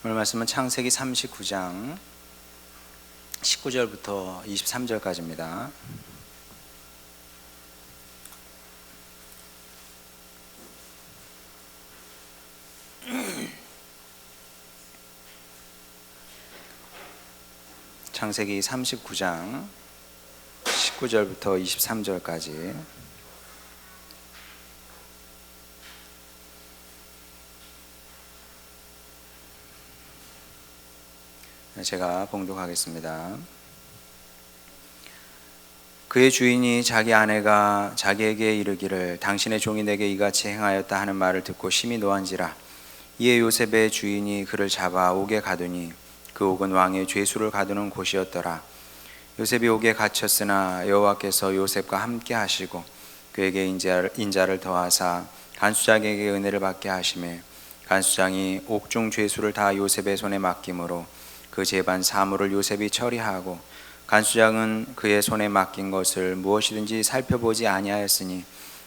오늘 말씀은 창세기 39장 19절부터 23절까지입니다. 창세기 39장 19절부터 23절까지 제가 봉독하겠습니다. 그의 주인이 자기 아내가 자기에게 이르기를 당신의 종이 내게 이같이 행하였다 하는 말을 듣고 심히 노한지라. 이에 요셉의 주인이 그를 잡아 옥에 가두니 그 옥은 왕의 죄수를 가두는 곳이었더라. 요셉이 옥에 갇혔으나 여호와께서 요셉과 함께 하시고 그에게 인자를 더하사 간수장에게 은혜를 받게 하시매 간수장이 옥중 죄수를 다 요셉의 손에 맡김으로 그 재반 사물을 요셉이 처리하고 간수장은 그의 손에 맡긴 것을 무엇이든지 살펴보지 아니하였으니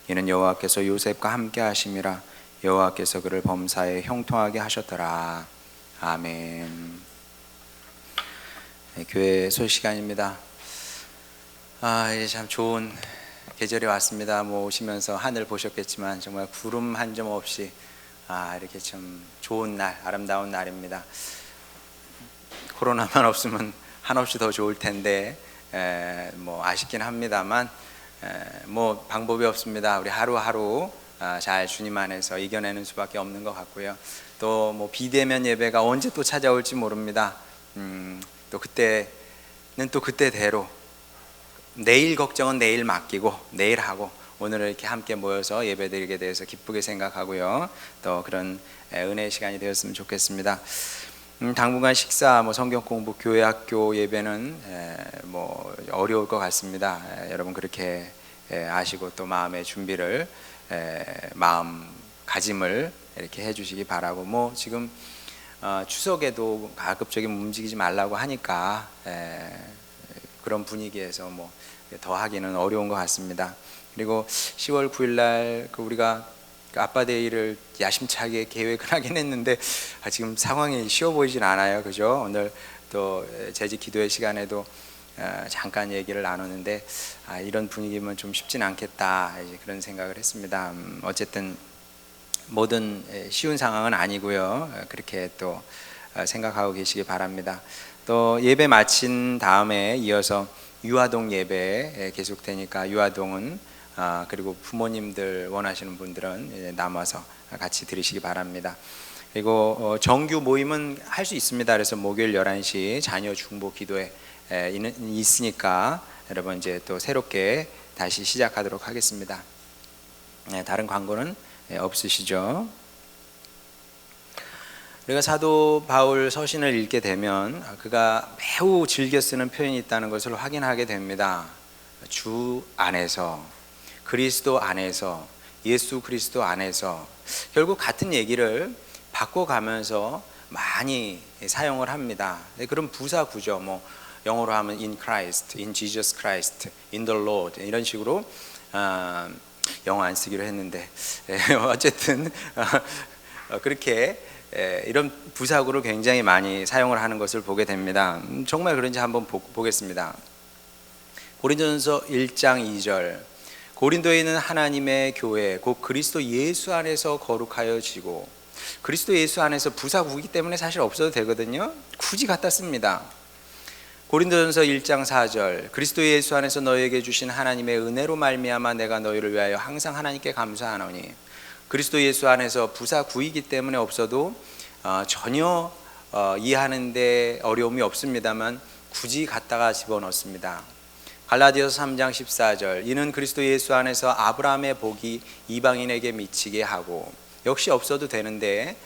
이는 여호와께서 요셉과 함께 하심이라. 여호와께서 그를 범사에 형통하게 하셨더라. 아멘. 네, 교회 설 시간입니다. 이제 참 좋은 계절이 왔습니다. 오시면서 하늘 보셨겠지만 정말 구름 한 점 없이 이렇게 참 좋은 날, 아름다운 날입니다. 코로나만 없으면 한없이 더 좋을 텐데 아쉽긴 합니다만 방법이 없습니다. 우리 하루하루 잘 주님 안에서 이겨내는 수밖에 없는 것 같고요. 또 비대면 예배가 언제 또 찾아올지 모릅니다. 또 그때는 또 그때대로 내일 걱정은 내일 맡기고 내일 하고 오늘 이렇게 함께 모여서 예배드리게 돼서 기쁘게 생각하고요. 또 그런 은혜의 시간이 되었으면 좋겠습니다. 당분간 식사, 성경 공부, 교회 학교 예배는 어려울 것 같습니다. 여러분 그렇게 아시고 또 마음의 준비를 마음가짐을 이렇게 해주시기 바라고 지금 추석에도 가급적이면 움직이지 말라고 하니까 그런 분위기에서 더 하기는 어려운 것 같습니다. 그리고 10월 9일 날 우리가 아빠데이를 야심차게 계획을 하긴 했는데 지금 상황이 쉬워 보이진 않아요. 그죠? 오늘 또 재직 기도회 시간에도 잠깐 얘기를 나누는데 이런 분위기면 좀 쉽진 않겠다 그런 생각을 했습니다. 어쨌든 모든 쉬운 상황은 아니고요. 그렇게 또 생각하고 계시기 바랍니다. 또 예배 마친 다음에 이어서 유아동 예배 계속되니까 유아동은 그리고 부모님들 원하시는 분들은 남아서 같이 들으시기 바랍니다. 그리고 정규 모임은 할 수 있습니다. 그래서 목요일 11시 자녀 중보 기도회 있으니까 여러분 이제 또 새롭게 다시 시작하도록 하겠습니다. 다른 광고는 없으시죠? 우리가 사도 바울 서신을 읽게 되면 그가 매우 즐겨 쓰는 표현이 있다는 것을 확인하게 됩니다. 주 안에서, 그리스도 안에서, 예수 그리스도 안에서, 결국 같은 얘기를 바꿔가면서 많이 사용을 합니다. 그런 부사 구조, 영어로 하면 in Christ, in Jesus Christ, in the Lord 이런 식으로 영어 안 쓰기로 했는데 어쨌든 그렇게 이런 부사구를 굉장히 많이 사용을 하는 것을 보게 됩니다. 정말 그런지 한번 보겠습니다. 고린도전서 1장 2절 고린도에 있는 하나님의 교회 곧 그리스도 예수 안에서 거룩하여지고, 그리스도 예수 안에서 부사구이기 때문에 사실 없어도 되거든요. 굳이 갖다 씁니다. 고린도전서 1장 4절 그리스도 예수 안에서 너희에게 주신 하나님의 은혜로 말미암아 내가 너희를 위하여 항상 하나님께 감사하노니. 그리스도 예수 안에서 부사구이기 때문에 없어도 전혀 이해하는데 어려움이 없습니다만 굳이 갖다가 집어넣습니다. 갈라디아서 3장 14절 이는 그리스도 예수 안에서 아브라함의 복이 이방인에게 미치게 하고, 역시 없어도 되는데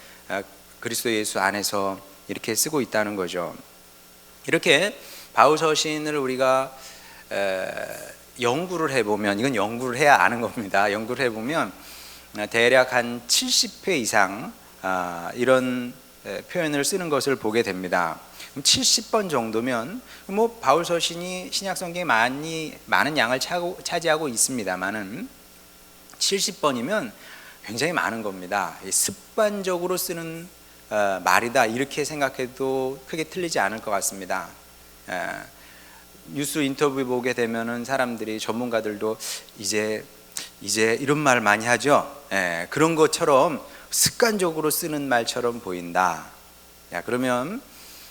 그리스도 예수 안에서 이렇게 쓰고 있다는 거죠. 이렇게 바울 서신을 우리가 연구를 해보면, 이건 연구를 해야 아는 겁니다. 연구를 해보면 대략 한 70회 이상 이런 표현을 쓰는 것을 보게 됩니다. 70번 정도면 바울 서신이 신약 성경에 많은 양을 차지하고 있습니다만은 70번이면 굉장히 많은 겁니다. 습관적으로 쓰는 말이다 이렇게 생각해도 크게 틀리지 않을 것 같습니다. 뉴스 인터뷰 보게 되면은 사람들이 전문가들도 이제 이런 말 많이 하죠. 그런 것처럼 습관적으로 쓰는 말처럼 보인다. 그러면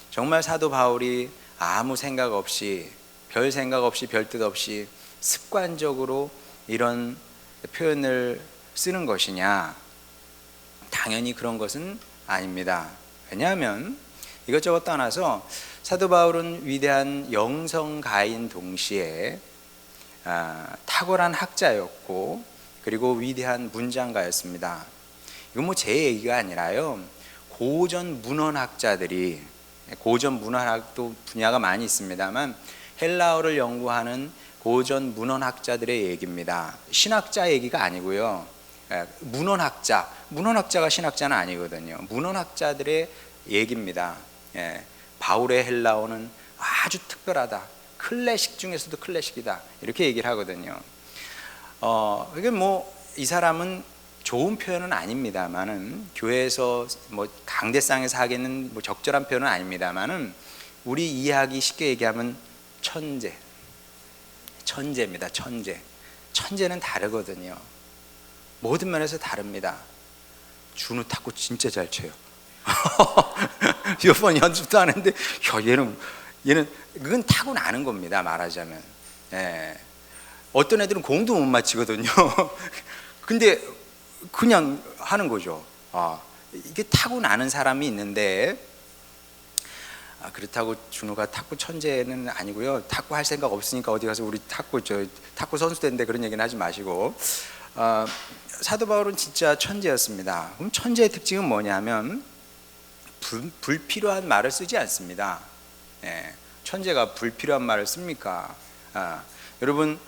정말 사도 바울이 아무 생각 없이 별 생각 없이 별 뜻 없이 습관적으로 이런 표현을 쓰는 것이냐? 당연히 그런 것은 아닙니다. 왜냐하면 이것저것 떠나서 사도 바울은 위대한 영성가인 동시에 탁월한 학자였고 그리고 위대한 문장가였습니다. 이건 뭐 제 얘기가 아니라요, 고전 문헌학자들이, 고전 문헌학도 분야가 많이 있습니다만 헬라어를 연구하는 고전 문헌학자들의 얘기입니다. 신학자 얘기가 아니고요. 문헌학자가 신학자는 아니거든요. 문헌학자들의 얘기입니다. 바울의 헬라어는 아주 특별하다. 클래식 중에서도 클래식이다. 이렇게 얘기를 하거든요. 이게 뭐 이 사람은 좋은 표현은 아닙니다만은, 교회에서 뭐 강대상에서 하기는 뭐 적절한 표현은 아닙니다만은, 우리 이해하기 쉽게 얘기하면 천재입니다. 천재는 다르거든요. 모든 면에서 다릅니다. 준우 탁구 진짜 잘 쳐요. 몇 번 연습도 하는데 얘는 그건 타고나는 겁니다, 말하자면. 어떤 애들은 공도 못 맞히거든요. 근데 그냥 하는 거죠. 이게 타고나는 사람이 있는데, 그렇다고 준우가 탁구 천재는 아니고요. 탁구 할 생각 없으니까 어디 가서 우리 탁구 선수 된데 그런 얘기는 하지 마시고, 사도 바울은 진짜 천재였습니다. 그럼 천재의 특징은 뭐냐면 불필요한 말을 쓰지 않습니다. 천재가 불필요한 말을 씁니까? 여러분,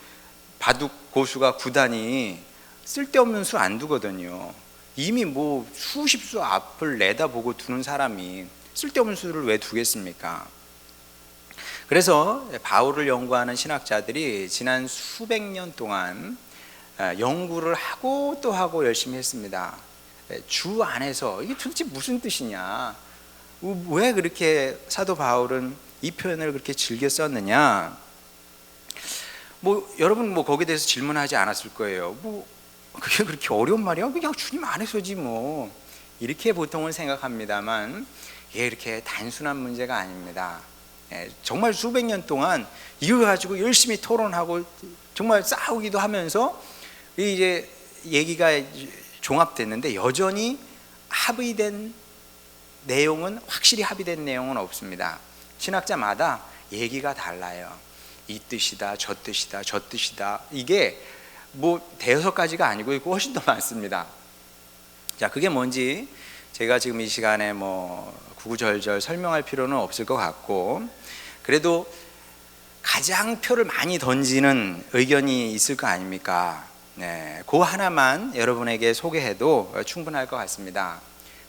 바둑 고수가 구단이 쓸데없는 수 안 두거든요. 이미 뭐 수십 수 앞을 내다보고 두는 사람이 쓸데없는 수를 왜 두겠습니까? 그래서 바울을 연구하는 신학자들이 지난 수백 년 동안 연구를 하고 또 하고 열심히 했습니다. 주 안에서 이게 도대체 무슨 뜻이냐? 왜 그렇게 사도 바울은 이 표현을 그렇게 즐겨 썼느냐? 뭐 여러분 뭐 거기에 대해서 질문하지 않았을 거예요. 뭐 그게 그렇게 어려운 말이야? 그냥 주님 안에서지 뭐, 이렇게 보통은 생각합니다만 이게 이렇게 단순한 문제가 아닙니다. 정말 수백 년 동안 이걸 가지고 열심히 토론하고 정말 싸우기도 하면서 이제 얘기가 종합됐는데, 여전히 합의된 내용은, 확실히 합의된 내용은 없습니다. 신학자마다 얘기가 달라요. 이 뜻이다, 저 뜻이다. 이게 뭐 대여섯 가지가 아니고 훨씬 더 많습니다. 자, 그게 뭔지 제가 지금 이 시간에 뭐 구구절절 설명할 필요는 없을 것 같고, 그래도 가장 표를 많이 던지는 의견이 있을 거 아닙니까? 그 하나만 여러분에게 소개해도 충분할 것 같습니다.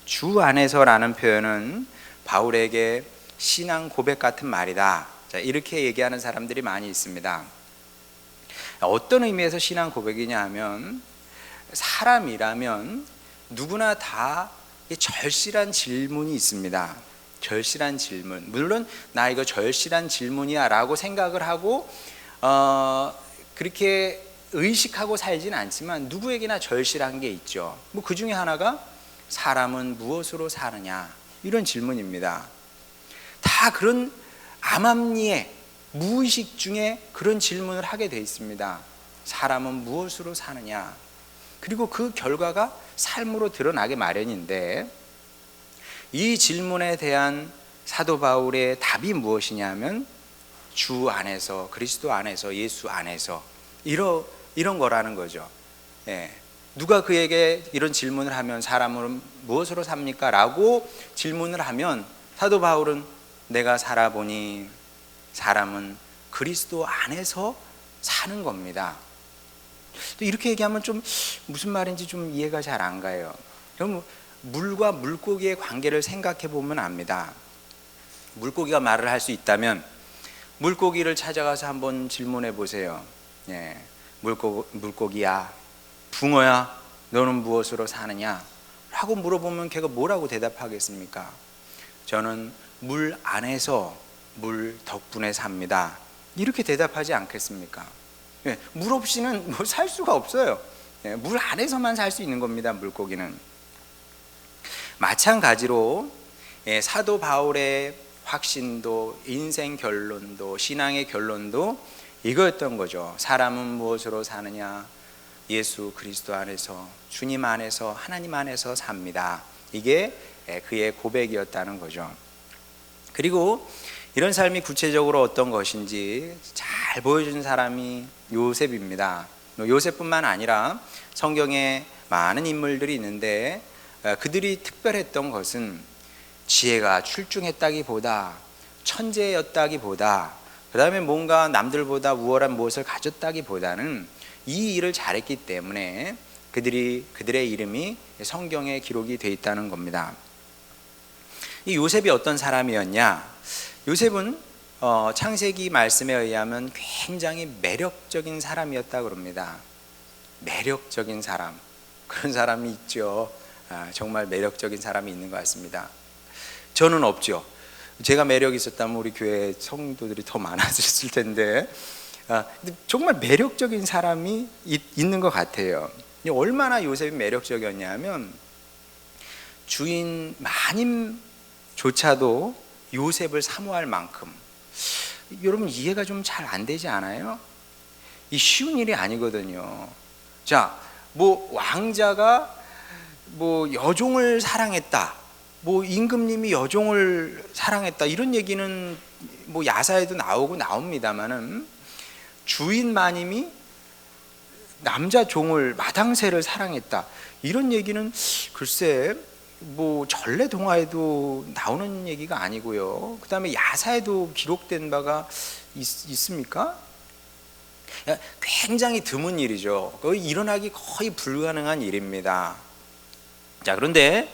주 안에서라는 표현은 바울에게 신앙 고백 같은 말이다. 자, 이렇게 얘기하는 사람들이 많이 있습니다. 어떤 의미에서 신앙 고백이냐 하면, 사람이라면 누구나 다 절실한 질문이 있습니다. 절실한 질문. 물론 나 이거 절실한 질문이야 라고 생각을 하고 그렇게 의식하고 살지는 않지만 누구에게나 절실한 게 있죠. 뭐 그 중에 하나가 사람은 무엇으로 사느냐, 이런 질문입니다. 다 그런 암암리에 무의식 중에 그런 질문을 하게 돼 있습니다. 사람은 무엇으로 사느냐, 그리고 그 결과가 삶으로 드러나게 마련인데, 이 질문에 대한 사도 바울의 답이 무엇이냐면 주 안에서, 그리스도 안에서, 예수 안에서, 이런 거라는 거죠. 누가 그에게 이런 질문을 하면 사람은 무엇으로 삽니까? 라고 질문을 하면 사도 바울은 내가 살아보니 사람은 그리스도 안에서 사는 겁니다. 또 이렇게 얘기하면 좀 무슨 말인지 좀 이해가 잘 안 가요. 그럼 물과 물고기의 관계를 생각해 보면 압니다. 물고기가 말을 할 수 있다면 물고기를 찾아가서 한번 질문해 보세요. 물고기야, 붕어야, 너는 무엇으로 사느냐? 하고 물어보면 걔가 뭐라고 대답하겠습니까? 저는 물 안에서 물 덕분에 삽니다. 이렇게 대답하지 않겠습니까? 물 없이는 뭐 살 수가 없어요. 물 안에서만 살 수 있는 겁니다. 물고기는. 마찬가지로 사도 바울의 확신도, 인생 결론도, 신앙의 결론도 이거였던 거죠. 사람은 무엇으로 사느냐? 예수 그리스도 안에서, 주님 안에서, 하나님 안에서 삽니다. 이게 그의 고백이었다는 거죠. 그리고 이런 삶이 구체적으로 어떤 것인지 잘 보여준 사람이 요셉입니다. 요셉뿐만 아니라 성경에 많은 인물들이 있는데 그들이 특별했던 것은 지혜가 출중했다기보다, 천재였다기보다, 그 다음에 뭔가 남들보다 우월한 무엇을 가졌다기보다는 이 일을 잘했기 때문에 그들의 이름이 성경에 기록이 되어 있다는 겁니다. 이 요셉이 어떤 사람이었냐? 요셉은 창세기 말씀에 의하면 굉장히 매력적인 사람이었다고 그럽니다. 매력적인 사람, 그런 사람이 있죠. 정말 매력적인 사람이 있는 것 같습니다. 저는 없죠. 제가 매력이 있었다면 우리 교회 성도들이 더 많았을 텐데, 근데 정말 매력적인 사람이 있는 것 같아요. 얼마나 요셉이 매력적이었냐면 주인 마님조차도 요셉을 사모할 만큼. 여러분 이해가 좀 잘 안 되지 않아요? 이 쉬운 일이 아니거든요. 자, 뭐 왕자가 뭐 여종을 사랑했다, 뭐 임금님이 여종을 사랑했다, 이런 얘기는 뭐 야사에도 나옵니다만은 주인 마님이 남자 종을, 마당새를 사랑했다, 이런 얘기는 글쎄 뭐 전래동화에도 나오는 얘기가 아니고요. 그 다음에 야사에도 기록된 바가 있습니까? 굉장히 드문 일이죠. 거의 일어나기 거의 불가능한 일입니다. 자, 그런데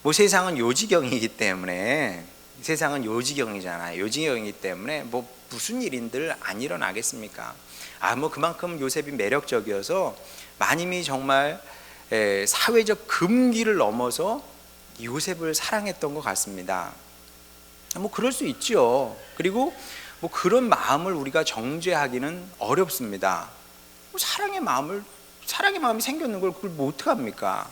뭐 세상은 요지경이기 때문에, 세상은 요지경이잖아요. 요지경이기 때문에 뭐 무슨 일인들 안 일어나겠습니까? 뭐 그만큼 요셉이 매력적이어서 마님이 정말 사회적 금기를 넘어서 요셉을 사랑했던 것 같습니다. 뭐 그럴 수 있죠. 그리고 뭐 그런 마음을 우리가 정죄하기는 어렵습니다. 사랑의 마음이 생겼는 걸 그걸 뭐 어떡합니까?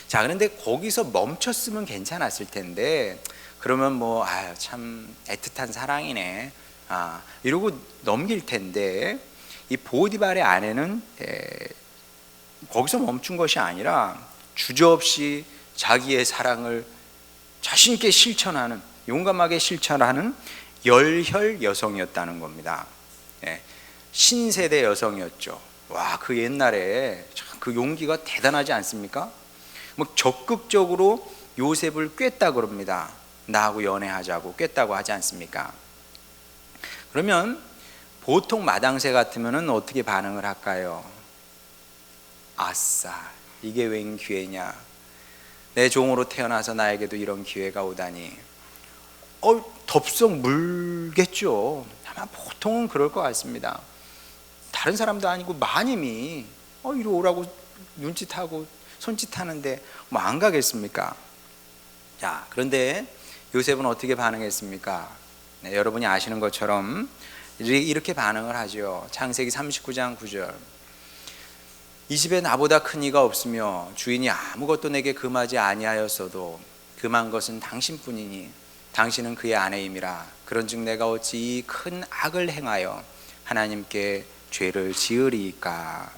자, 그런데 거기서 멈췄으면 괜찮았을 텐데, 그러면 뭐 참 애틋한 사랑이네, 이러고 넘길 텐데, 이 보디발의 아내는 거기서 멈춘 것이 아니라 주저없이 자기의 사랑을 자신 있게 실천하는, 용감하게 실천하는 열혈 여성이었다는 겁니다. 신세대 여성이었죠. 와, 그 옛날에 그 용기가 대단하지 않습니까? 뭐 적극적으로 요셉을 꿰다 그럽니다. 나하고 연애하자고 꿰다고 하지 않습니까? 그러면 보통 마당새 같으면 어떻게 반응을 할까요? 아싸, 이게 웬 기회냐, 내 종으로 태어나서 나에게도 이런 기회가 오다니. 덥석 물겠죠. 아마 보통은 그럴 것 같습니다. 다른 사람도 아니고 마님이 이리 오라고 눈짓하고 손짓하는데 뭐 안 가겠습니까? 자, 그런데 요셉은 어떻게 반응했습니까? 여러분이 아시는 것처럼 이렇게 반응을 하죠. 창세기 39장 9절. 이 집에 나보다 큰 이가 없으며 주인이 아무것도 내게 금하지 아니하였어도 금한 것은 당신뿐이니 당신은 그의 아내임이라. 그런즉 내가 어찌 이 큰 악을 행하여 하나님께 죄를 지으리이까.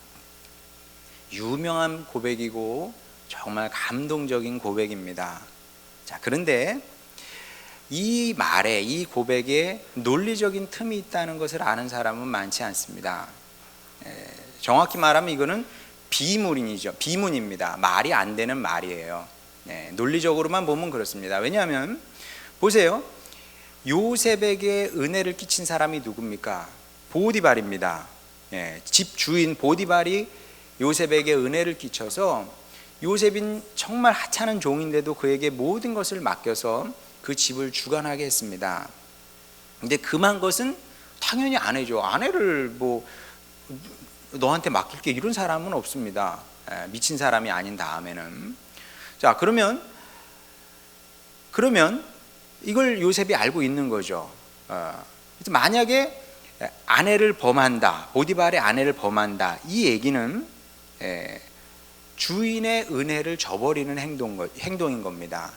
유명한 고백이고 정말 감동적인 고백입니다. 자, 그런데 이 말에, 이 고백에 논리적인 틈이 있다는 것을 아는 사람은 많지 않습니다. 정확히 말하면 이거는 비문입니다. 말이 안 되는 말이에요. 논리적으로만 보면 그렇습니다. 왜냐하면 보세요, 요셉에게 은혜를 끼친 사람이 누굽니까? 보디발입니다. 집 주인 보디발이 요셉에게 은혜를 끼쳐서 요셉인 정말 하찮은 종인데도 그에게 모든 것을 맡겨서 그 집을 주관하게 했습니다. 근데 금한 것은 당연히 아내죠. 아내를 뭐 너한테 맡길게 이런 사람은 없습니다. 미친 사람이 아닌 다음에는. 자, 그러면 이걸 요셉이 알고 있는 거죠. 만약에 아내를 범한다, 보디발의 아내를 범한다, 이 얘기는 주인의 은혜를 저버리는 행동인 겁니다.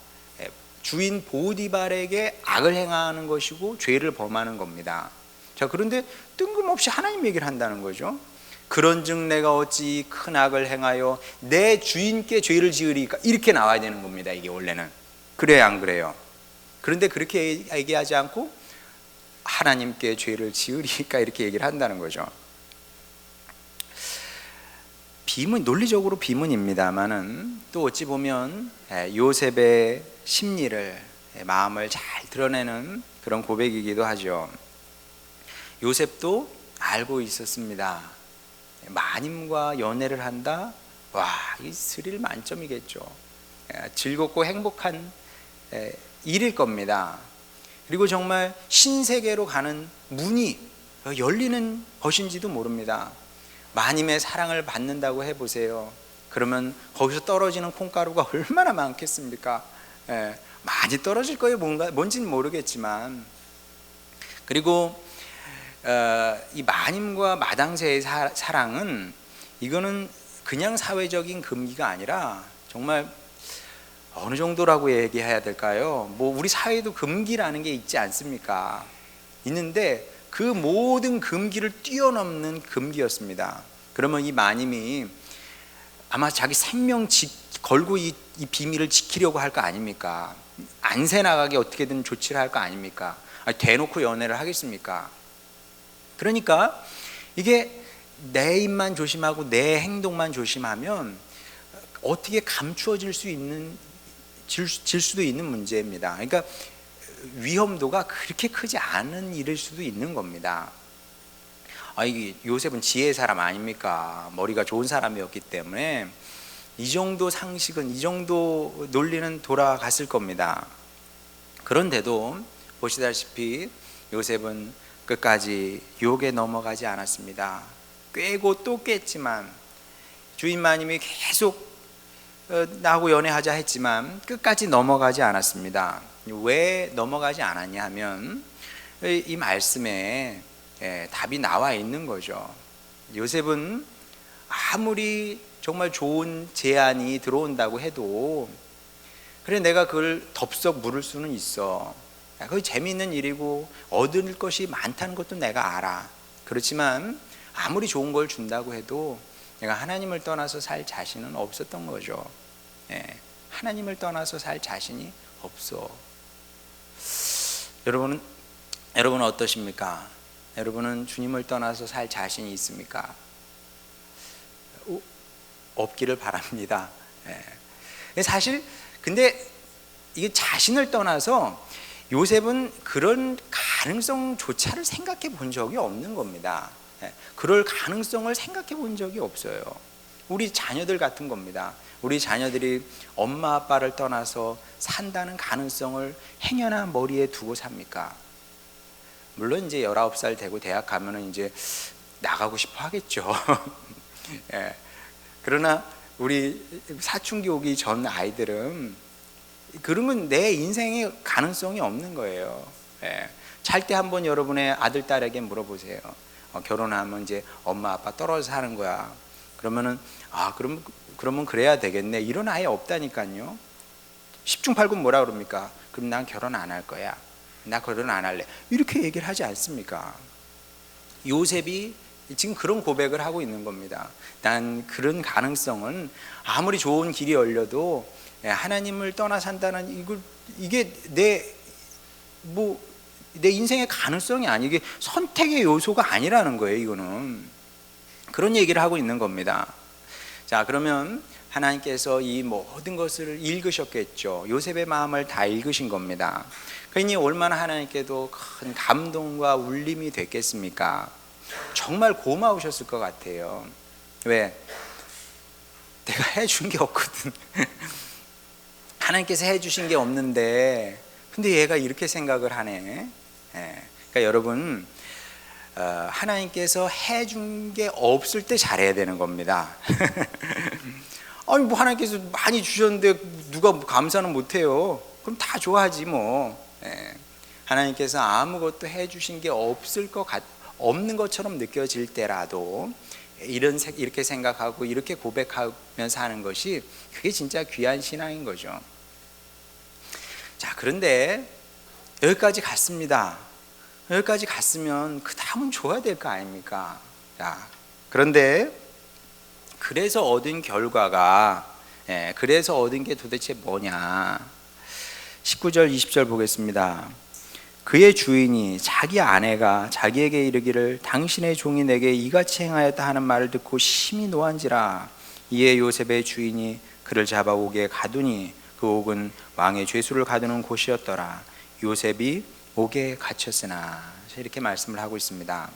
주인 보디발에게 악을 행하는 것이고 죄를 범하는 겁니다. 자, 그런데 뜬금없이 하나님 얘기를 한다는 거죠. 그런즉 내가 어찌 큰 악을 행하여 내 주인께 죄를 지으리까, 이렇게 나와야 되는 겁니다. 이게 원래는 그래야 안 그래요? 그런데 그렇게 얘기하지 않고 하나님께 죄를 지으리까 이렇게 얘기를 한다는 거죠. 비문, 논리적으로 비문입니다만은 또 어찌 보면 요셉의 심리를, 마음을 잘 드러내는 그런 고백이기도 하죠. 요셉도 알고 있었습니다. 마님과 연애를 한다? 와, 이 스릴 만점이겠죠. 즐겁고 행복한 일일 겁니다. 그리고 정말 신세계로 가는 문이 열리는 것인지도 모릅니다. 마님의 사랑을 받는다고 해보세요. 그러면 거기서 떨어지는 콩가루가 얼마나 많겠습니까? 많이 떨어질 거예요. 뭔지는 모르겠지만. 그리고 이 마님과 마당새의 사랑은, 이거는 그냥 사회적인 금기가 아니라 정말 어느 정도라고 얘기해야 될까요? 뭐 우리 사회도 금기라는 게 있지 않습니까? 있는데 그 모든 금기를 뛰어넘는 금기였습니다. 그러면 이 마님이 아마 자기 생명 걸고 이 비밀을 지키려고 할 거 아닙니까? 안 새나가게 어떻게든 조치를 할 거 아닙니까? 대놓고 연애를 하겠습니까? 그러니까 이게 내 입만 조심하고 내 행동만 조심하면 어떻게 감추어질 수도 있는 문제입니다. 그러니까 위험도가 그렇게 크지 않은 일일 수도 있는 겁니다. 이게 요셉은 지혜의 사람 아닙니까? 머리가 좋은 사람이었기 때문에 이 정도 상식은, 이 정도 논리는 돌아갔을 겁니다. 그런데도 보시다시피 요셉은 끝까지 유혹에 넘어가지 않았습니다. 꿰고 또 꿰지만, 주인 마님이 계속 나하고 연애하자 했지만 끝까지 넘어가지 않았습니다. 왜 넘어가지 않았냐 하면 이 말씀에 답이 나와 있는 거죠. 요셉은 아무리 정말 좋은 제안이 들어온다고 해도, 그래 내가 그걸 덥석 물을 수는 있어, 그게 재미있는 일이고 얻을 것이 많다는 것도 내가 알아. 그렇지만 아무리 좋은 걸 준다고 해도 내가 하나님을 떠나서 살 자신은 없었던 거죠. 하나님을 떠나서 살 자신이 없어. 여러분은 어떠십니까? 여러분은 주님을 떠나서 살 자신이 있습니까? 없기를 바랍니다. 사실 근데 이게 자신을 떠나서 요셉은 그런 가능성조차를 생각해 본 적이 없는 겁니다. 그럴 가능성을 생각해 본 적이 없어요. 우리 자녀들 같은 겁니다. 우리 자녀들이 엄마 아빠를 떠나서 산다는 가능성을 행여나 머리에 두고 삽니까? 물론 이제 19살 되고 대학 가면은 이제 나가고 싶어 하겠죠. 그러나 우리 사춘기 오기 전 아이들은 그러면 내 인생에 가능성이 없는 거예요. 잘 때 한번 여러분의 아들 딸에게 물어보세요. 결혼하면 이제 엄마 아빠 떨어져 사는 거야. 그러면은 그러면 그래야 되겠네. 이런 아이 없다니까요. 10중 8구 뭐라 그럽니까? 그럼 난 결혼 안 할 거야. 나 결혼 안 할래. 이렇게 얘기를 하지 않습니까? 요셉이 지금 그런 고백을 하고 있는 겁니다. 난 그런 가능성은 아무리 좋은 길이 열려도 하나님을 떠나 산다는 이게 내 인생의 가능성이 아니고 이게 선택의 요소가 아니라는 거예요. 이거는 그런 얘기를 하고 있는 겁니다. 자, 그러면 하나님께서 이 모든 것을 읽으셨겠죠. 요셉의 마음을 다 읽으신 겁니다. 그러니 얼마나 하나님께도 큰 감동과 울림이 됐겠습니까? 정말 고마우셨을 것 같아요. 왜? 내가 해준 게 없거든. 하나님께서 해주신 게 없는데 근데 얘가 이렇게 생각을 하네. 그러니까 여러분, 하나님께서 해준 게 없을 때 잘해야 되는 겁니다. 아니 뭐 하나님께서 많이 주셨는데 누가 감사는 못해요? 그럼 다 좋아하지 뭐. 예. 하나님께서 아무것도 해주신 게 없는 것처럼 느껴질 때라도 이렇게 생각하고 이렇게 고백하면서 하는 것이 그게 진짜 귀한 신앙인 거죠. 자, 그런데 여기까지 갔습니다. 여기까지 갔으면 그 다음은 줘야 될 거 아닙니까? 자, 그런데 그래서 얻은 결과가 그래서 얻은 게 도대체 뭐냐? 19절 20절 보겠습니다. 그의 주인이 자기 아내가 자기에게 이르기를 당신의 종이 내게 이같이 행하였다 하는 말을 듣고 심히 노한지라. 이에 요셉의 주인이 그를 잡아 옥에 가두니 그 옥은 왕의 죄수를 가두는 곳이었더라. 요셉이 옥에 갇혔으나. 이렇게 말씀을 하고 있습니다.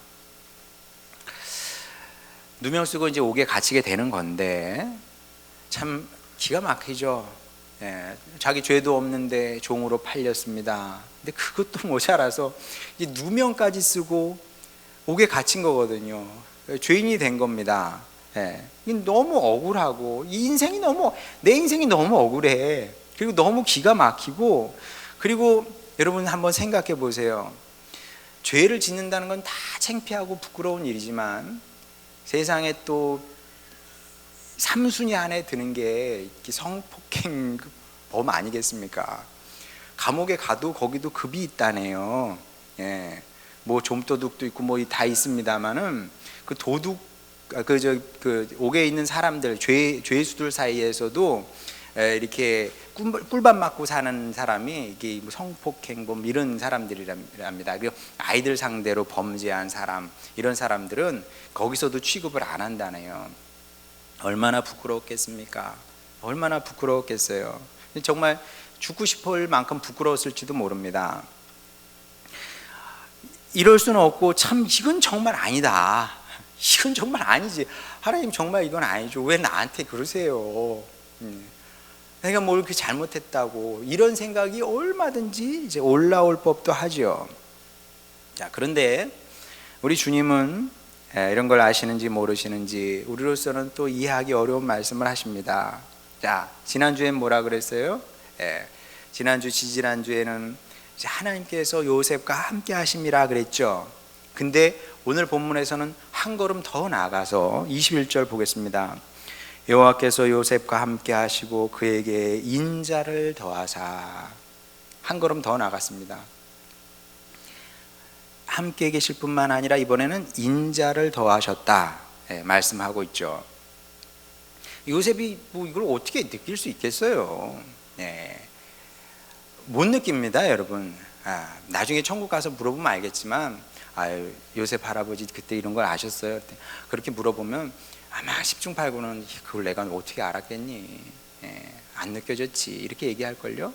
누명 쓰고 이제 옥에 갇히게 되는 건데 참 기가 막히죠. 자기 죄도 없는데 종으로 팔렸습니다. 근데 그것도 모자라서 이제 누명까지 쓰고 옥에 갇힌 거거든요. 죄인이 된 겁니다. 너무 억울하고 내 인생이 너무 억울해. 그리고 너무 기가 막히고, 그리고 여러분 한번 생각해 보세요. 죄를 짓는다는 건 다 창피하고 부끄러운 일이지만 세상에 또 3순위 안에 드는 게 성폭행 범 아니겠습니까? 감옥에 가도 거기도 급이 있다네요. 뭐 좀도둑도 있고 뭐 다 있습니다만은 그 도둑 그 옥에 있는 사람들 죄수들 사이에서도 이렇게 꿀밥 맞고 사는 사람이 이게 성폭행범 이런 사람들이랍니다. 그리고 아이들 상대로 범죄한 사람, 이런 사람들은 거기서도 취급을 안 한다네요. 얼마나 부끄러웠겠습니까? 얼마나 부끄러웠겠어요. 정말 죽고 싶을 만큼 부끄러웠을지도 모릅니다. 이럴 수는 없고, 참 이건 정말 아니다. 이건 정말 아니지. 하나님 정말 이건 아니죠. 왜 나한테 그러세요? 내가 뭘 그렇게 잘못했다고, 이런 생각이 얼마든지 이제 올라올 법도 하죠. 자, 그런데 우리 주님은 이런 걸 아시는지 모르시는지 우리로서는 또 이해하기 어려운 말씀을 하십니다. 자, 지난주엔 뭐라 그랬어요? 지지난주에는 하나님께서 요셉과 함께 하심이라 그랬죠. 근데 오늘 본문에서는 한 걸음 더 나아가서 21절 보겠습니다. 여호와께서 요셉과 함께 하시고 그에게 인자를 더하사. 한 걸음 더 나갔습니다. 함께 계실 뿐만 아니라 이번에는 인자를 더하셨다 말씀하고 있죠. 요셉이 뭐 이걸 어떻게 느낄 수 있겠어요? 못 느낍니다, 여러분. 나중에 천국 가서 물어보면 알겠지만, 요셉 할아버지 그때 이런 걸 아셨어요? 그렇게 물어보면 아마 10중 8구는 그걸 내가 어떻게 알았겠니? 안 느껴졌지, 이렇게 얘기할걸요.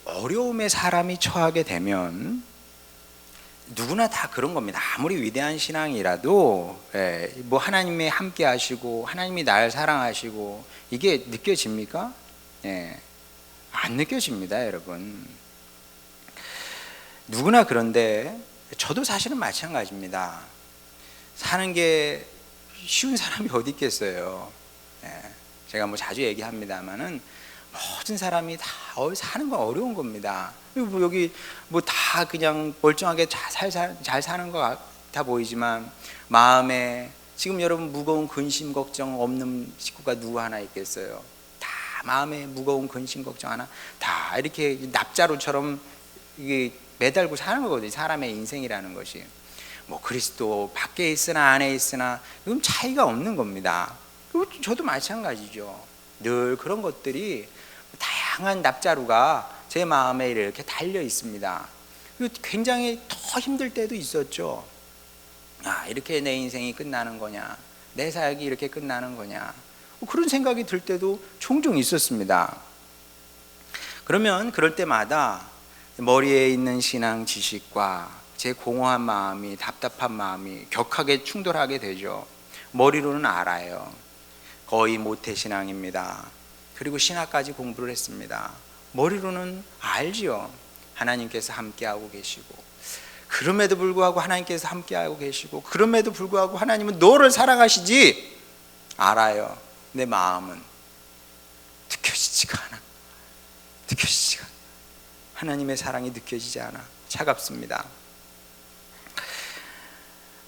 어려움에 사람이 처하게 되면 누구나 다 그런 겁니다. 아무리 위대한 신앙이라도 뭐 하나님이 함께 하시고 하나님이 날 사랑하시고 이게 느껴집니까? 안 느껴집니다, 여러분. 누구나 그런데 저도 사실은 마찬가지입니다. 사는 게 쉬운 사람이 어디 있겠어요. 제가 뭐 자주 얘기합니다만은 모든 사람이 다 사는 건 어려운 겁니다. 뭐 여기 뭐 다 그냥 멀쩡하게 잘 사는 것 같아 보이지만 마음에 지금 여러분 무거운 근심 걱정 없는 식구가 누구 하나 있겠어요? 다 마음에 무거운 근심 걱정 하나 다 이렇게 납자루처럼 이게 매달고 사는 거거든요. 사람의 인생이라는 것이 뭐 그리스도 밖에 있으나 안에 있으나 이건 차이가 없는 겁니다. 저도 마찬가지죠. 늘 그런 것들이 다양한 납자루가 제 마음에 이렇게 달려 있습니다. 굉장히 더 힘들 때도 있었죠. 이렇게 내 인생이 끝나는 거냐, 내 사역이 이렇게 끝나는 거냐, 그런 생각이 들 때도 종종 있었습니다. 그러면 그럴 때마다 머리에 있는 신앙 지식과 제 공허한 마음이, 답답한 마음이 격하게 충돌하게 되죠. 머리로는 알아요. 거의 모태신앙입니다. 그리고 신학까지 공부를 했습니다. 머리로는 알지요. 하나님께서 함께하고 계시고, 그럼에도 불구하고 하나님께서 함께하고 계시고, 그럼에도 불구하고 하나님은 너를 사랑하시지 알아요. 내 마음은 느껴지지가 않아. 느껴지지가 않아. 하나님의 사랑이 느껴지지 않아. 차갑습니다.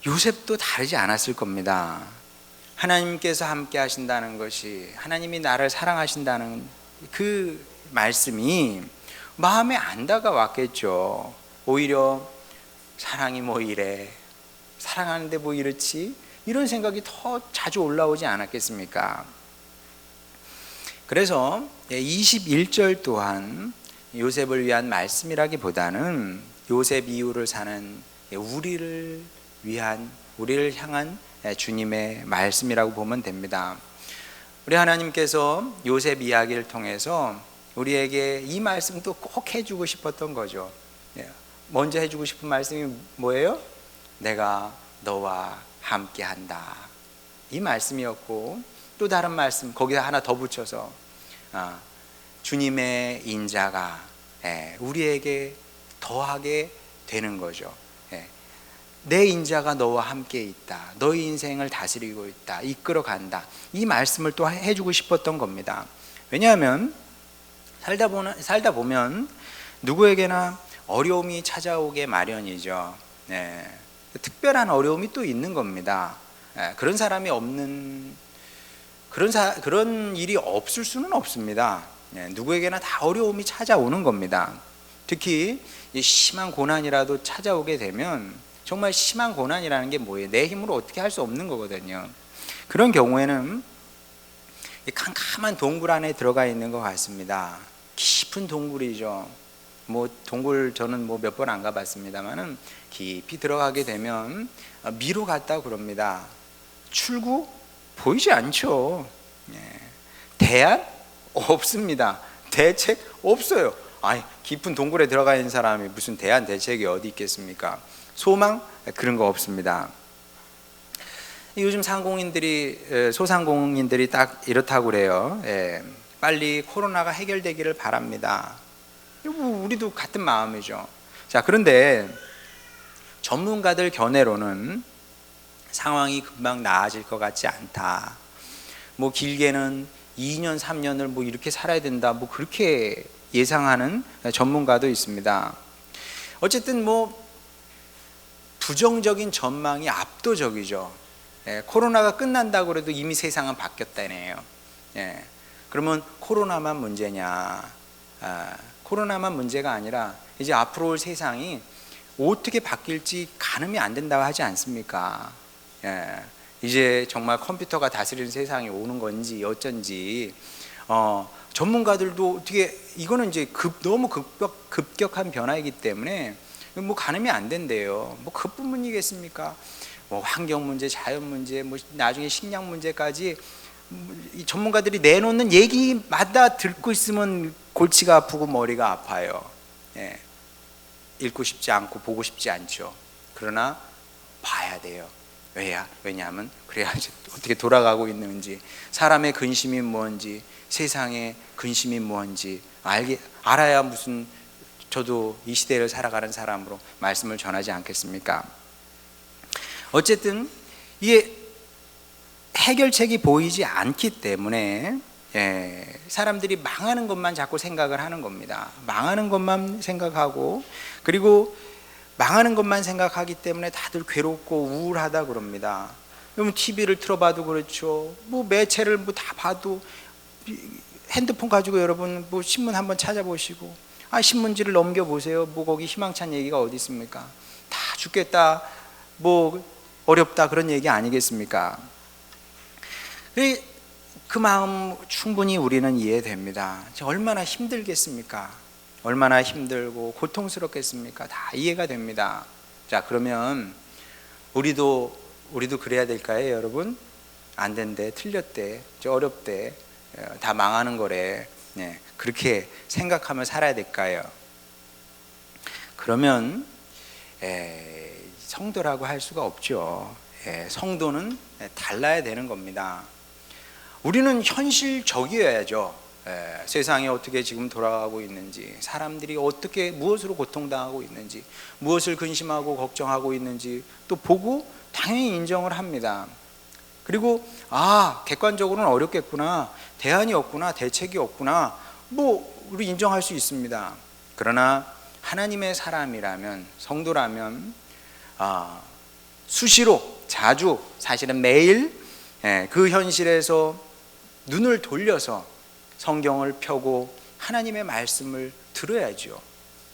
요셉도 다르지 않았을 겁니다. 하나님께서 함께 하신다는 것이, 하나님이 나를 사랑하신다는 그 말씀이 마음에 안 다가왔겠죠. 오히려 사랑이 뭐 이래, 사랑하는데 뭐 이렇지, 이런 생각이 더 자주 올라오지 않았겠습니까? 그래서 21절 또한 요셉을 위한 말씀이라기보다는 요셉 이후를 사는 우리를 향한 주님의 말씀이라고 보면 됩니다. 우리 하나님께서 요셉 이야기를 통해서 우리에게 이 말씀도 꼭 해주고 싶었던 거죠. 먼저 해주고 싶은 말씀이 뭐예요? 내가 너와 함께 한다, 이 말씀이었고, 또 다른 말씀 거기다 하나 더 붙여서 주님의 인자가 우리에게 더하게 되는 거죠. 내 인자가 너와 함께 있다, 너의 인생을 다스리고 있다, 이끌어 간다, 이 말씀을 또 해주고 싶었던 겁니다. 왜냐하면 살다 보면 누구에게나 어려움이 찾아오게 마련이죠. 특별한 어려움이 또 있는 겁니다. 그런 사람이 없는, 그런 일이 없을 수는 없습니다. 누구에게나 다 어려움이 찾아오는 겁니다. 특히 심한 고난이라도 찾아오게 되면, 정말 심한 고난이라는 게 뭐예요? 내 힘으로 어떻게 할 수 없는 거거든요. 그런 경우에는 캄캄한 동굴 안에 들어가 있는 것 같습니다. 깊은 동굴이죠. 뭐 동굴 저는 뭐 몇 번 안 가봤습니다만은 깊이 들어가게 되면 미로 같다 그럽니다. 출구 보이지 않죠. 대안 없습니다. 대책 없어요. 아니, 깊은 동굴에 들어가 있는 사람이 무슨 대안 대책이 어디 있겠습니까? 소망? 그런 거 없습니다. 요즘 소상공인들이 딱 이렇다고 그래요. 빨리 코로나가 해결되기를 바랍니다. 우리도 같은 마음이죠. 자, 그런데 전문가들 견해로는 상황이 금방 나아질 것 같지 않다. 뭐 길게는 2년, 3년을 뭐 이렇게 살아야 된다, 뭐 그렇게 예상하는 전문가도 있습니다. 어쨌든 뭐 부정적인 전망이 압도적이죠. 코로나가 끝난다고 해도 이미 세상은 바뀌었다네요. 그러면 코로나만 문제냐? 코로나만 문제가 아니라 이제 앞으로 올 세상이 어떻게 바뀔지 가늠이 안 된다고 하지 않습니까? 이제 정말 컴퓨터가 다스리는 세상이 오는 건지 어쩐지, 전문가들도 어떻게, 이거는 이제 너무 급격한 변화이기 때문에 뭐 가늠이 안 된대요. 뭐 그뿐이겠습니까? 뭐 환경 문제, 자연 문제, 뭐 나중에 식량 문제까지 이 전문가들이 내놓는 얘기마다 듣고 있으면 골치가 아프고 머리가 아파요. 읽고 싶지 않고 보고 싶지 않죠. 그러나 봐야 돼요. 왜냐하면 그래야지 어떻게 돌아가고 있는지, 사람의 근심이 뭔지, 세상의 근심이 뭔지 알아야 무슨 저도 이 시대를 살아가는 사람으로 말씀을 전하지 않겠습니까? 어쨌든 이게 해결책이 보이지 않기 때문에 사람들이 망하는 것만 자꾸 생각을 하는 겁니다. 망하는 것만 생각하고, 그리고 망하는 것만 생각하기 때문에 다들 괴롭고 우울하다 그럽니다. 그러면 TV를 틀어봐도 그렇죠. 뭐 매체를 뭐 다 봐도, 핸드폰 가지고 여러분 뭐 신문 한번 찾아보시고, 신문지를 넘겨보세요. 뭐 거기 희망찬 얘기가 어디 있습니까? 다 죽겠다, 뭐 어렵다, 그런 얘기 아니겠습니까? 그 마음 충분히 우리는 이해됩니다. 얼마나 힘들겠습니까? 얼마나 힘들고 고통스럽겠습니까? 다 이해가 됩니다. 자, 그러면 우리도 그래야 될까요, 여러분? 안 된대, 틀렸대, 어렵대, 다 망하는 거래, 그렇게 생각하며 살아야 될까요? 그러면 성도라고 할 수가 없죠. 성도는 달라야 되는 겁니다. 우리는 현실적이어야죠. 세상이 어떻게 지금 돌아가고 있는지, 사람들이 어떻게 무엇으로 고통당하고 있는지, 무엇을 근심하고 걱정하고 있는지 또 보고 당연히 인정을 합니다. 그리고 객관적으로는 어렵겠구나, 대안이 없구나, 대책이 없구나, 우리 인정할 수 있습니다. 그러나 하나님의 사람이라면, 성도라면 수시로, 자주, 사실은 매일 그 현실에서 눈을 돌려서 성경을 펴고 하나님의 말씀을 들어야죠.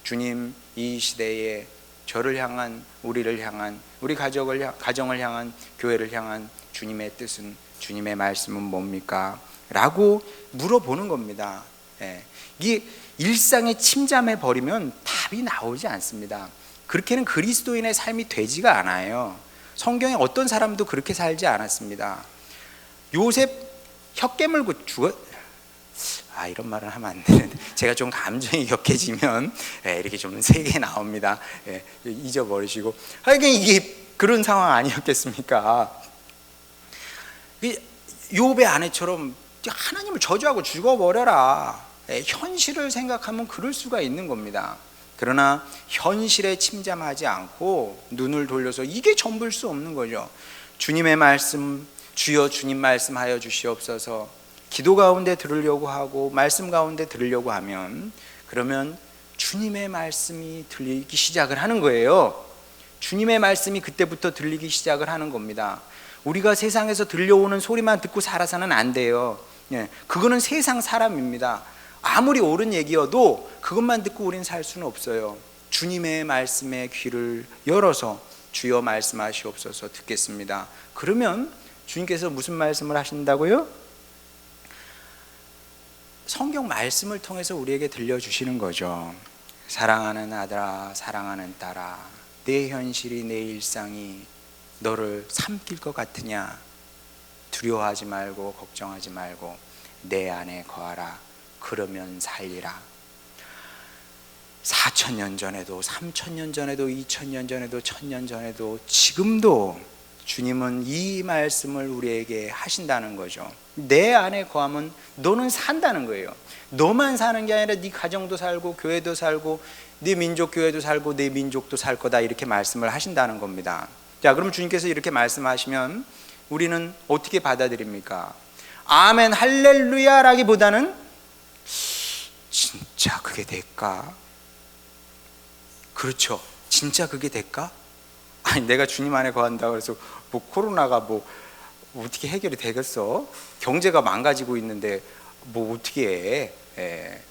주님, 이 시대에 저를 향한, 우리를 향한, 우리 가정을 향한, 교회를 향한 주님의 뜻은, 주님의 말씀은 뭡니까? 라고 물어보는 겁니다. 이게 일상에 침잠해 버리면 답이 나오지 않습니다. 그렇게는 그리스도인의 삶이 되지가 않아요. 성경에 어떤 사람도 그렇게 살지 않았습니다. 요셉 혀 깨물고 이런 말은 하면 안 되는데, 제가 좀 감정이 격해지면 이렇게 좀 세게 나옵니다. 잊어버리시고. 하여간 이게 그런 상황 아니었겠습니까? 욥의 아내처럼 하나님을 저주하고 죽어버려라, 현실을 생각하면 그럴 수가 있는 겁니다. 그러나 현실에 침잠하지 않고 눈을 돌려서, 이게 전부일 수 없는 거죠. 주님의 말씀, 주여 주님 말씀하여 주시옵소서, 기도 가운데 들으려고 하고 말씀 가운데 들으려고 하면, 그러면 주님의 말씀이 들리기 시작을 하는 거예요. 주님의 말씀이 그때부터 들리기 시작을 하는 겁니다. 우리가 세상에서 들려오는 소리만 듣고 살아서는 안 돼요. 그거는 세상 사람입니다. 아무리 옳은 얘기여도 그것만 듣고 우리는 살 수는 없어요. 주님의 말씀에 귀를 열어서 주여 말씀하시옵소서 듣겠습니다. 그러면 주님께서 무슨 말씀을 하신다고요? 성경 말씀을 통해서 우리에게 들려주시는 거죠. 사랑하는 아들아, 사랑하는 딸아, 내 현실이, 내 일상이 너를 삼킬 것 같으냐? 두려워하지 말고 걱정하지 말고 내 안에 거하라. 그러면 살리라. 4,000년 전에도, 3,000년 전에도, 2,000년 전에도, 1,000년 전에도, 지금도 주님은 이 말씀을 우리에게 하신다는 거죠. 내 안에 거하면 너는 산다는 거예요. 너만 사는 게 아니라 네 가정도 살고 교회도 살고 네 민족 교회도 살고 네 민족도 살 거다, 이렇게 말씀을 하신다는 겁니다. 자, 그럼 주님께서 이렇게 말씀하시면 우리는 어떻게 받아들입니까? 아멘 할렐루야 라기보다는 진짜 그게 될까? 그렇죠. 진짜 그게 될까? 아니, 내가 주님 안에 거한다고 해서 코로나가 어떻게 해결이 되겠어? 경제가 망가지고 있는데 어떻게 해?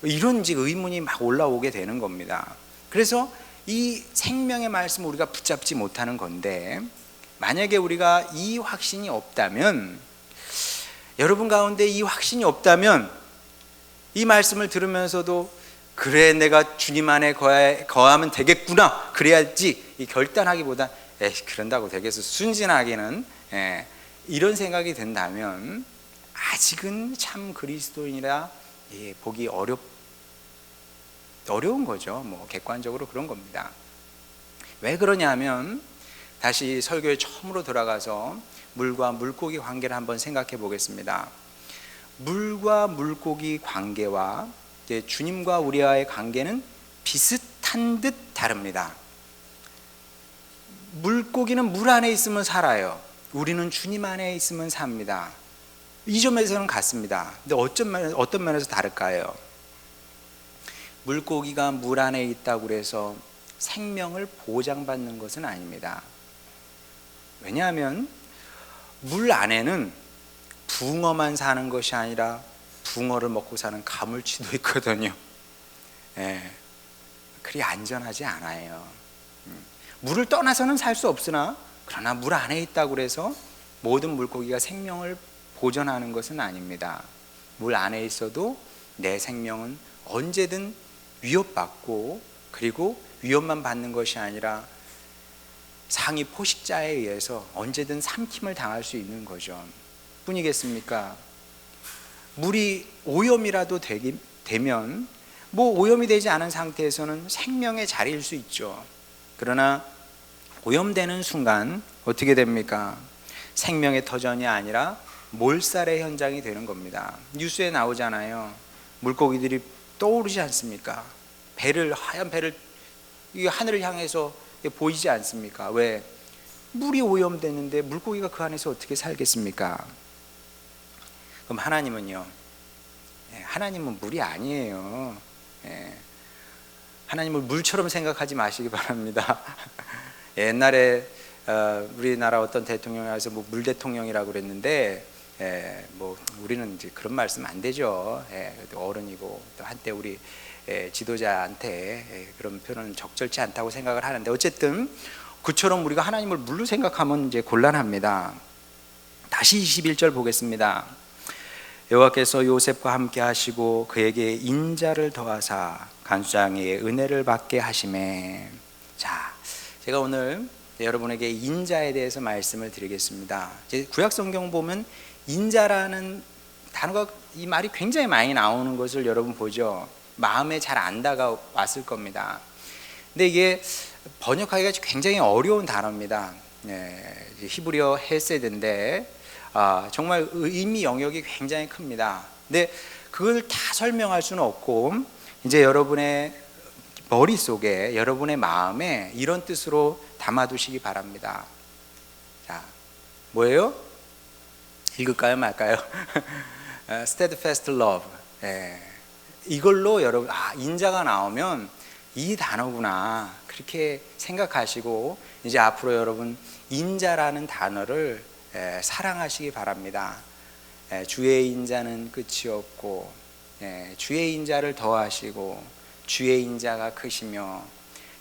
이런 의문이 막 올라오게 되는 겁니다. 그래서 이 생명의 말씀을 우리가 붙잡지 못하는 건데, 만약에 우리가 이 확신이 없다면, 여러분 가운데 이 확신이 없다면 이 말씀을 들으면서도 그래, 내가 주님 안에 거하면 되겠구나, 그래야지, 이 결단하기보다 그런다고 되겠어, 순진하게는 이런 생각이 든다면 아직은 참 그리스도인이라 보기 어려운 거죠. 객관적으로 그런 겁니다. 왜 그러냐면, 다시 설교에 처음으로 돌아가서 물과 물고기 관계를 한번 생각해 보겠습니다. 물과 물고기 관계와 주님과 우리와의 관계는 비슷한 듯 다릅니다. 물고기는 물 안에 있으면 살아요. 우리는 주님 안에 있으면 삽니다. 이 점에서는 같습니다. 근데 어떤 면에서 다를까요? 물고기가 물 안에 있다고 해서 생명을 보장받는 것은 아닙니다. 왜냐하면 물 안에는 붕어만 사는 것이 아니라 붕어를 먹고 사는 가물치도 있거든요. 그리 안전하지 않아요. 물을 떠나서는 살 수 없으나, 그러나 물 안에 있다고 해서 모든 물고기가 생명을 보존하는 것은 아닙니다. 물 안에 있어도 내 생명은 언제든 위협받고, 그리고 위협만 받는 것이 아니라 상위 포식자에 의해서 언제든 삼킴을 당할 수 있는 거죠. 뿐이겠습니까? 물이 오염이라도 되면 오염이 되지 않은 상태에서는 생명의 자리일 수 있죠. 그러나 오염되는 순간 어떻게 됩니까? 생명의 터전이 아니라 몰살의 현장이 되는 겁니다. 뉴스에 나오잖아요. 물고기들이 떠오르지 않습니까? 하얀 배를 하늘을 향해서 보이지 않습니까? 왜? 물이 오염됐는데 물고기가 그 안에서 어떻게 살겠습니까? 그럼 하나님은요, 하나님은 물이 아니에요. 하나님을 물처럼 생각하지 마시기 바랍니다. 옛날에 우리나라 어떤 대통령이 와서 뭐 물 대통령이라고 그랬는데, 뭐 우리는 이제 그런 말씀 안 되죠. 어른이고 또 한때 우리 지도자한테 그런 표현은 적절치 않다고 생각을 하는데, 어쨌든 그처럼 우리가 하나님을 물로 생각하면 이제 곤란합니다. 다시 21절 보겠습니다. 여호와께서 요셉과 함께 하시고 그에게 인자를 더하사 간수장에게 은혜를 받게 하시매. 자, 제가 오늘 여러분에게 인자에 대해서 말씀을 드리겠습니다. 이제 구약 성경 보면 인자라는 단어가, 이 말이 굉장히 많이 나오는 것을 여러분 보죠. 마음에 잘 안 다가왔을 겁니다. 근데 이게 번역하기가 굉장히 어려운 단어입니다. 히브리어 헤세드인데 정말 의미 영역이 굉장히 큽니다. 근데 그걸 다 설명할 수는 없고, 이제 여러분의 머릿속에, 여러분의 마음에 이런 뜻으로 담아두시기 바랍니다. 자, 뭐예요? 읽을까요 말까요? Steadfast love. 이걸로 여러분, 인자가 나오면 이 단어구나, 그렇게 생각하시고 이제 앞으로 여러분 인자라는 단어를 사랑하시기 바랍니다. 주의 인자는 끝이 없고, 주의 인자를 더하시고 주의 인자가 크시며,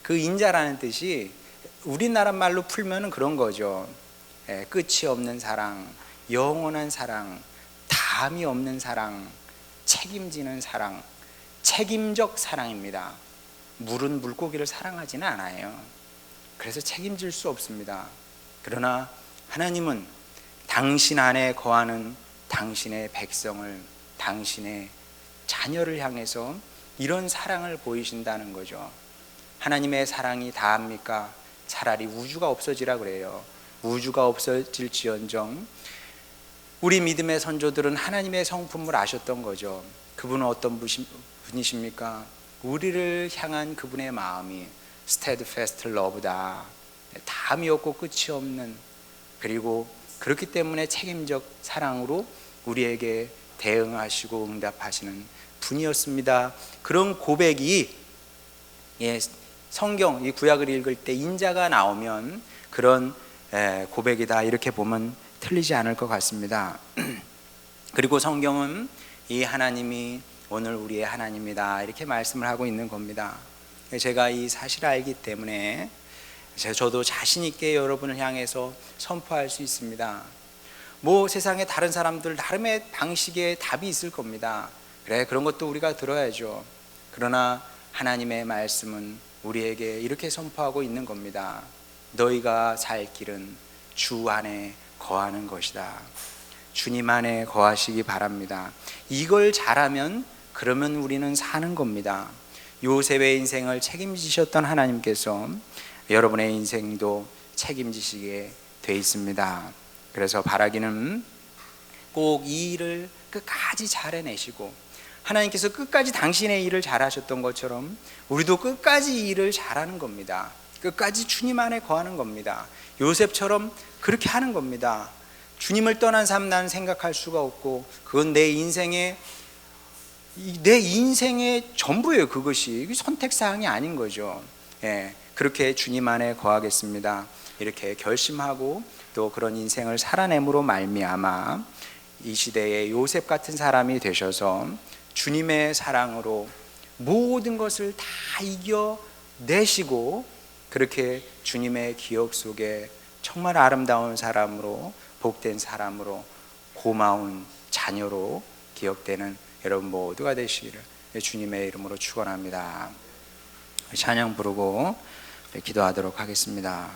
그 인자라는 뜻이 우리나라 말로 풀면 그런 거죠. 끝이 없는 사랑, 영원한 사랑, 담이 없는 사랑, 책임지는 사랑, 책임적 사랑입니다. 물은 물고기를 사랑하지는 않아요. 그래서 책임질 수 없습니다. 그러나 하나님은 당신 안에 거하는 당신의 백성을, 당신의 자녀를 향해서 이런 사랑을 보이신다는 거죠. 하나님의 사랑이 다합니까? 차라리 우주가 없어지라 그래요. 우주가 없어질지언정 우리 믿음의 선조들은 하나님의 성품을 아셨던 거죠. 그분은 어떤 분이십니까? 우리를 향한 그분의 마음이 steadfast love다, 담이 없고 끝이 없는, 그리고 그렇기 때문에 책임적 사랑으로 우리에게 대응하시고 응답하시는 분이었습니다. 그런 고백이 성경, 이 구약을 읽을 때 인자가 나오면 그런 고백이다, 이렇게 보면 틀리지 않을 것 같습니다. 그리고 성경은 이 하나님이 오늘 우리의 하나님이다, 이렇게 말씀을 하고 있는 겁니다. 제가 이 사실을 알기 때문에 저도 자신 있게 여러분을 향해서 선포할 수 있습니다. 뭐 세상에 다른 사람들 나름의 방식의 답이 있을 겁니다. 그래, 그런 것도 우리가 들어야죠. 그러나 하나님의 말씀은 우리에게 이렇게 선포하고 있는 겁니다. 너희가 살 길은 주 안에 거하는 것이다. 주님 안에 거하시기 바랍니다. 이걸 잘하면 그러면 우리는 사는 겁니다. 요셉의 인생을 책임지셨던 하나님께서 여러분의 인생도 책임지시게 돼 있습니다. 그래서 바라기는 꼭 이 일을 끝까지 잘 해내시고, 하나님께서 끝까지 당신의 일을 잘하셨던 것처럼 우리도 끝까지 이 일을 잘하는 겁니다. 끝까지 주님 안에 거하는 겁니다. 요셉처럼 그렇게 하는 겁니다. 주님을 떠난 삶 나는 생각할 수가 없고, 그건 내 인생의 전부예요. 그것이 선택사항이 아닌 거죠. 그렇게 주님 안에 거하겠습니다, 이렇게 결심하고 또 그런 인생을 살아냄으로 말미암아 이 시대에 요셉 같은 사람이 되셔서 주님의 사랑으로 모든 것을 다 이겨내시고, 그렇게 주님의 기억 속에 정말 아름다운 사람으로, 복된 사람으로, 고마운 자녀로 기억되는 여러분 모두가 되시기를 주님의 이름으로 축원합니다. 찬양 부르고 기도하도록 하겠습니다.